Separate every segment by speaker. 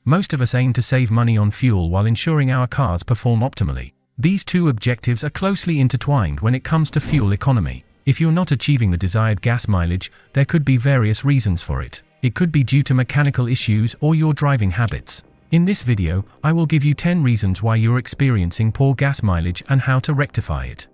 Speaker 1: Most of us aim to save money on fuel while ensuring our cars perform optimally. These two objectives are closely intertwined when it comes to fuel economy. If you're not achieving the desired gas mileage, there could be various reasons for it. It could be due to mechanical issues or your driving habits. In this video, I will give you 10 reasons why you're experiencing poor gas mileage and how to rectify it.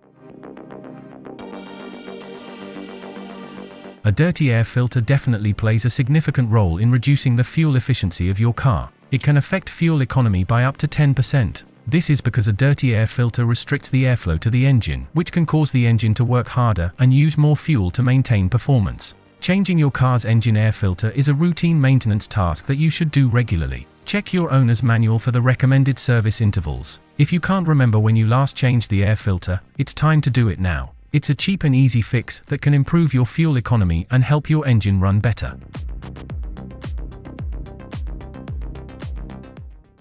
Speaker 1: A dirty air filter definitely plays a significant role in reducing the fuel efficiency of your car. It can affect fuel economy by up to 10%. This is because a dirty air filter restricts the airflow to the engine, which can cause the engine to work harder and use more fuel to maintain performance. Changing your car's engine air filter is a routine maintenance task that you should do regularly. Check your owner's manual for the recommended service intervals. If you can't remember when you last changed the air filter, it's time to do it now. It's a cheap and easy fix that can improve your fuel economy and help your engine run better.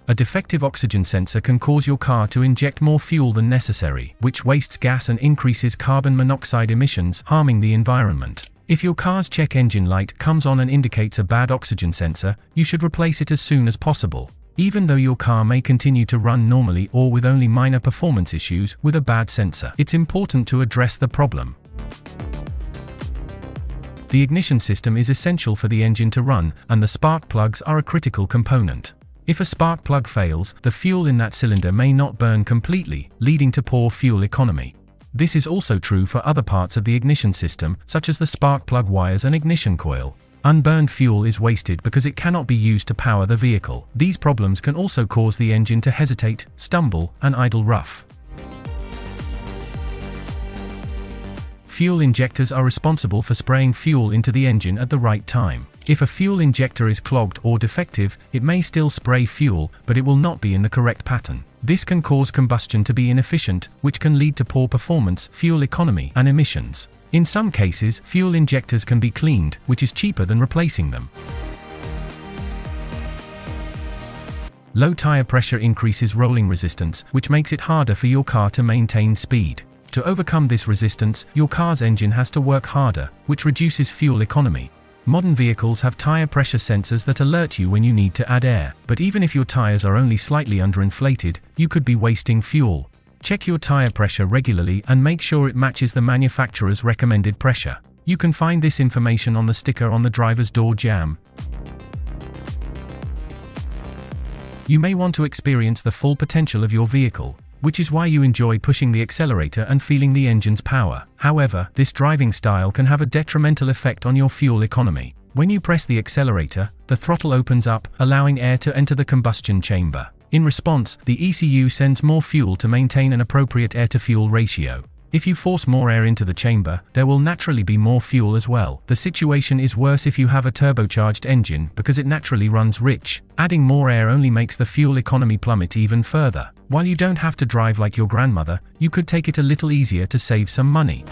Speaker 1: A defective oxygen sensor can cause your car to inject more fuel than necessary, which wastes gas and increases carbon monoxide emissions, harming the environment. If your car's check engine light comes on and indicates a bad oxygen sensor, you should replace it as soon as possible. Even though your car may continue to run normally or with only minor performance issues with a bad sensor, it's important to address the problem. The ignition system is essential for the engine to run, and the spark plugs are a critical component. If a spark plug fails, the fuel in that cylinder may not burn completely, leading to poor fuel economy. This is also true for other parts of the ignition system, such as the spark plug wires and ignition coil. Unburned fuel is wasted because it cannot be used to power the vehicle. These problems can also cause the engine to hesitate, stumble, and idle rough. Fuel injectors are responsible for spraying fuel into the engine at the right time. If a fuel injector is clogged or defective, it may still spray fuel, but it will not be in the correct pattern. This can cause combustion to be inefficient, which can lead to poor performance, fuel economy, and emissions. In some cases, fuel injectors can be cleaned, which is cheaper than replacing them. Low tire pressure increases rolling resistance, which makes it harder for your car to maintain speed. To overcome this resistance, your car's engine has to work harder, which reduces fuel economy. Modern vehicles have tire pressure sensors that alert you when you need to add air, but even if your tires are only slightly underinflated, you could be wasting fuel. Check your tire pressure regularly and make sure it matches the manufacturer's recommended pressure. You can find this information on the sticker on the driver's door jamb. You may want to experience the full potential of your vehicle, which is why you enjoy pushing the accelerator and feeling the engine's power. However, this driving style can have a detrimental effect on your fuel economy. When you press the accelerator, the throttle opens up, allowing air to enter the combustion chamber. In response, the ECU sends more fuel to maintain an appropriate air-to-fuel ratio. If you force more air into the chamber, there will naturally be more fuel as well. The situation is worse if you have a turbocharged engine because it naturally runs rich. Adding more air only makes the fuel economy plummet even further. While you don't have to drive like your grandmother, you could take it a little easier to save some money.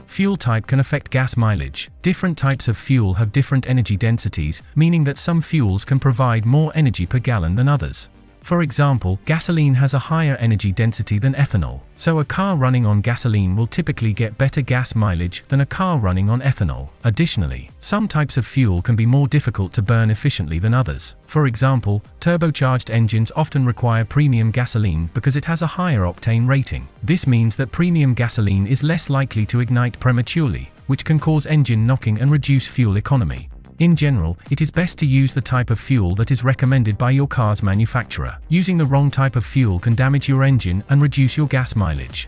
Speaker 1: Fuel type can affect gas mileage. Different types of fuel have different energy densities, meaning that some fuels can provide more energy per gallon than others. For example, gasoline has a higher energy density than ethanol, so a car running on gasoline will typically get better gas mileage than a car running on ethanol. Additionally, some types of fuel can be more difficult to burn efficiently than others. For example, turbocharged engines often require premium gasoline because it has a higher octane rating. This means that premium gasoline is less likely to ignite prematurely, which can cause engine knocking and reduce fuel economy. In general, it is best to use the type of fuel that is recommended by your car's manufacturer. Using the wrong type of fuel can damage your engine and reduce your gas mileage.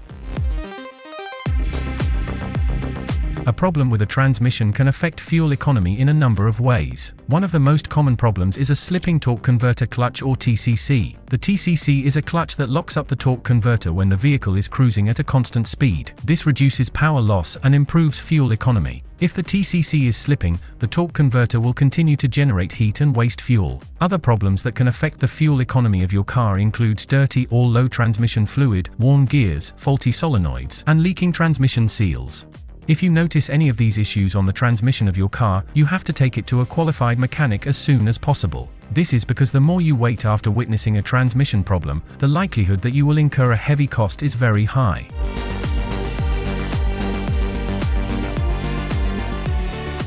Speaker 1: A problem with a transmission can affect fuel economy in a number of ways. One of the most common problems is a slipping torque converter clutch or TCC. The TCC is a clutch that locks up the torque converter when the vehicle is cruising at a constant speed. This reduces power loss and improves fuel economy. If the TCC is slipping, the torque converter will continue to generate heat and waste fuel. Other problems that can affect the fuel economy of your car includes dirty or low transmission fluid, worn gears, faulty solenoids, and leaking transmission seals. If you notice any of these issues on the transmission of your car, you have to take it to a qualified mechanic as soon as possible. This is because the more you wait after witnessing a transmission problem, the likelihood that you will incur a heavy cost is very high.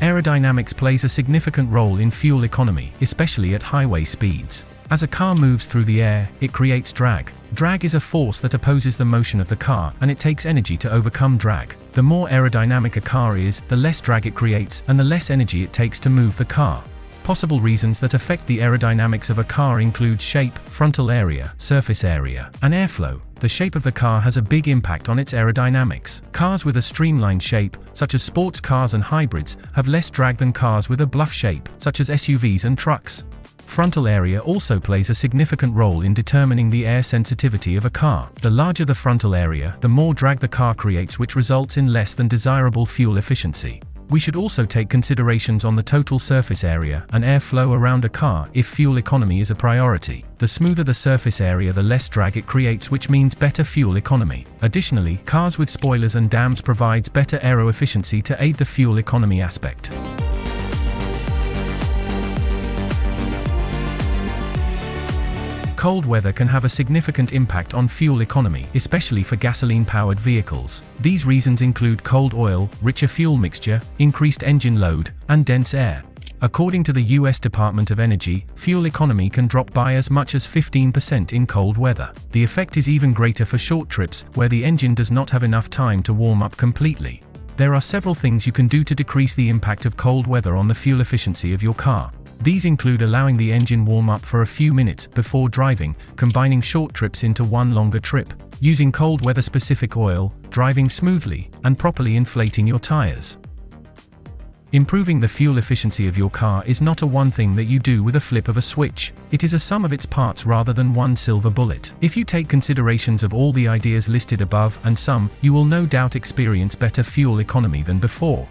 Speaker 1: Aerodynamics plays a significant role in fuel economy, especially at highway speeds. As a car moves through the air, it creates drag. Drag is a force that opposes the motion of the car, and it takes energy to overcome drag. The more aerodynamic a car is, the less drag it creates, and the less energy it takes to move the car. Possible reasons that affect the aerodynamics of a car include shape, frontal area, surface area, and airflow. The shape of the car has a big impact on its aerodynamics. Cars with a streamlined shape, such as sports cars and hybrids, have less drag than cars with a bluff shape, such as SUVs and trucks. Frontal area also plays a significant role in determining the air sensitivity of a car. The larger the frontal area, the more drag the car creates, which results in less than desirable fuel efficiency. We should also take considerations on the total surface area and airflow around a car if fuel economy is a priority. The smoother the surface area, the less drag it creates, which means better fuel economy. Additionally, cars with spoilers and dams provides better aero efficiency to aid the fuel economy aspect. Cold weather can have a significant impact on fuel economy, especially for gasoline-powered vehicles. These reasons include cold oil, richer fuel mixture, increased engine load, and dense air. According to the US Department of Energy, fuel economy can drop by as much as 15% in cold weather. The effect is even greater for short trips, where the engine does not have enough time to warm up completely. There are several things you can do to decrease the impact of cold weather on the fuel efficiency of your car. These include allowing the engine warm up for a few minutes before driving, combining short trips into one longer trip, using cold weather specific oil, driving smoothly, and properly inflating your tires. Improving the fuel efficiency of your car is not a one thing that you do with a flip of a switch. It is a sum of its parts rather than one silver bullet. If you take considerations of all the ideas listed above and some, you will no doubt experience better fuel economy than before.